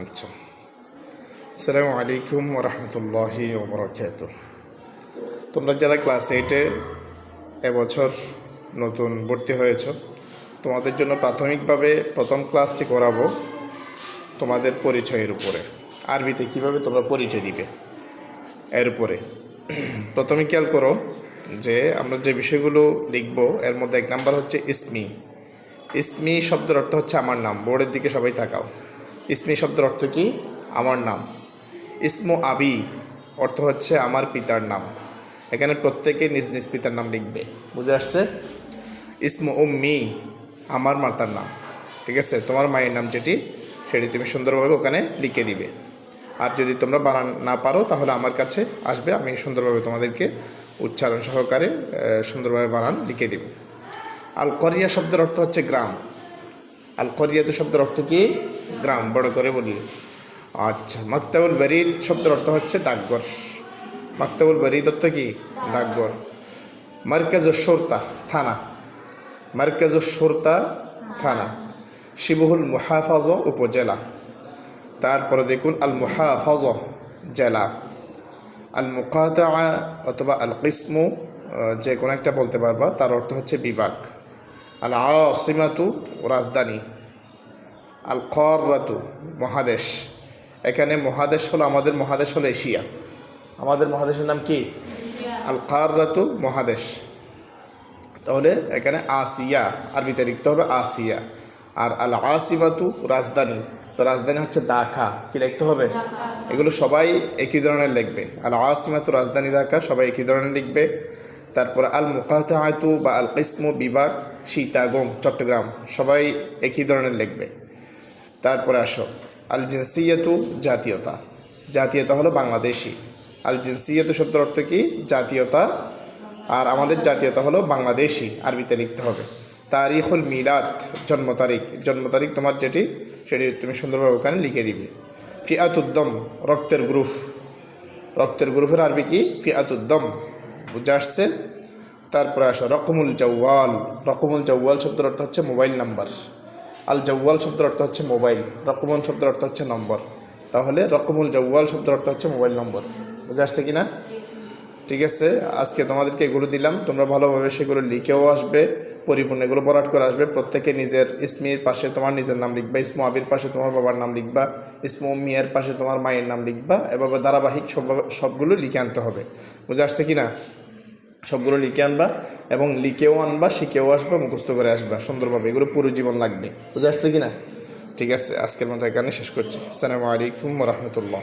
আচ্ছা, আসসালামু আলাইকুম ওয়া রাহমাতুল্লাহি ওয়া বারাকাতুহু। তোমরা যারা ক্লাস 8-এ এবছর নতুন ভর্তি হয়েছ, তোমাদের জন্য প্রাথমিকভাবে প্রথম ক্লাসটি করাবো তোমাদের পরিচয়ের উপরে। আরবিতে কীভাবে তোমরা পরিচয় দিবে এর উপরে। প্রথমে খেয়াল করো যে আমরা যে বিষয়গুলো লিখব এর মধ্যে 1 নাম্বার হচ্ছে ইসমি। ইসমি শব্দের অর্থ হচ্ছে আমার নাম। বোর্ডের দিকে সবাই তাকাও। ইসমি শব্দের অর্থ কি? আমার নাম। ইসমু আবি অর্থ হচ্ছে আমার পিতার নাম। এখানে প্রত্যেকে নিজ নিজ পিতার নাম লিখবে, বুঝে আসছে? ইসমু উম্মি আমার মাতার নাম, ঠিক আছে? তোমার মায়ের নাম যেটি সেটি তুমি সুন্দরভাবে ওখানে লিখে দিবে। আর যদি তোমরা বানান না পারো তাহলে আমার কাছে আসবে, আমি সুন্দরভাবে তোমাদেরকে উচ্চারণ সহকারে সুন্দরভাবে বানান লিখে দিব। আল করিয়া শব্দের অর্থ হচ্ছে গ্রাম। আল করিয়াতু শব্দের অর্থ কি? গ্রাম, বড় করে বলি। আচ্ছা, মাকতাবুল বারিদ শব্দের অর্থ হচ্ছে ডাকঘর। মাকতাবুল বারিদ অর্থ কি? ডাকঘর। মার্কাজুশ শুরতা থানা। মার্কাজুশ শুরতা থানা। শিবহুল মুহাফাজা উপজেলা। তারপরে দেখুন আল মুহাফাজা জেলা। আল মুকাতাআ অথবা আল কিসমু যে কোনো একটা বলতে পারবা, তার অর্থ হচ্ছে বিভাগ। আল আসিমাতু রাজধানী। আল কাররাতু মহাদেশ। এখানে মহাদেশ হলো, আমাদের মহাদেশ হলো এশিয়া। আমাদের মহাদেশের নাম কি? আল কাররাতু মহাদেশ। তাহলে এখানে আসিয়া আরবিতে লিখতে হবে আসিয়া। আর আল আসিমাতু রাজধানী, তো রাজধানী হচ্ছে ঢাকা। কি লিখতে হবে? এগুলো সবাই একই ধরনের লিখবে। আল আসিমাতু রাজধানী ঢাকা, সবাই একই ধরনের লিখবে। তারপর আল মুকাতাআতু বা আল কিসমু বিভাগ, সীতাগং চট্টগ্রাম, সবাই একই ধরনের লিখবে। তারপরে আসো আল জিনসিয়াতু জাতীয়তা। জাতীয়তা হলো বাংলাদেশি। আল জিনসিয়াতু শব্দের অর্থ কি? জাতীয়তা। আর আমাদের জাতীয়তা হলো বাংলাদেশি, আরবিতে লিখতে হবে। তারিখুল মিলাদ জন্ম তারিখ। জন্ম তারিখ তোমার যেটি সেটি তুমি সুন্দরভাবে ওখানে লিখে দিবে। ফিআতুদ্দম রক্তের গ্রুপ। রক্তের গ্রুপের আরবি কি? ফিআতুদ্দম, বুঝে আসছে? তারপরে আসো রকমুল জাওয়াল। রকমুল জাওয়াল শব্দের অর্থ হচ্ছে মোবাইল নাম্বার। আল জাওয়াল শব্দের অর্থ হচ্ছে মোবাইল, রকমুল শব্দের অর্থ হচ্ছে নম্বর। তাহলে রকমুল জাওয়াল শব্দের অর্থ হচ্ছে মোবাইল নম্বর, বুঝে আসছে কি না? ঠিক আছে, আজকে তোমাদেরকে এগুলো দিলাম, তোমরা ভালোভাবে সেগুলো লিখেও আসবে, পরিপূর্ণ এগুলো বরাট করে আসবে। প্রত্যেকে নিজের ইসমির পাশে তোমার নিজের নাম লিখবা, ইসমু আবির পাশে তোমার বাবার নাম লিখবা, ইসমু উম্মিয়ার পাশে তোমার মায়ের নাম লিখবা। এভাবে ধারাবাহিক সবগুলো লিখে আনতে হবে, বুঝে আসছে কি না? সবগুলো লিখে আনবা এবং লিখেও আনবা, শিখেও আসবা, মুখস্থ করে আসবা সুন্দরভাবে। এগুলো পুরো জীবন লাগবে, বুঝে আসছে কি না? ঠিক আছে, আজকের মতো এখানে শেষ করছি। আসসালামু আলাইকুম ওয়া রাহমাতুল্লাহ।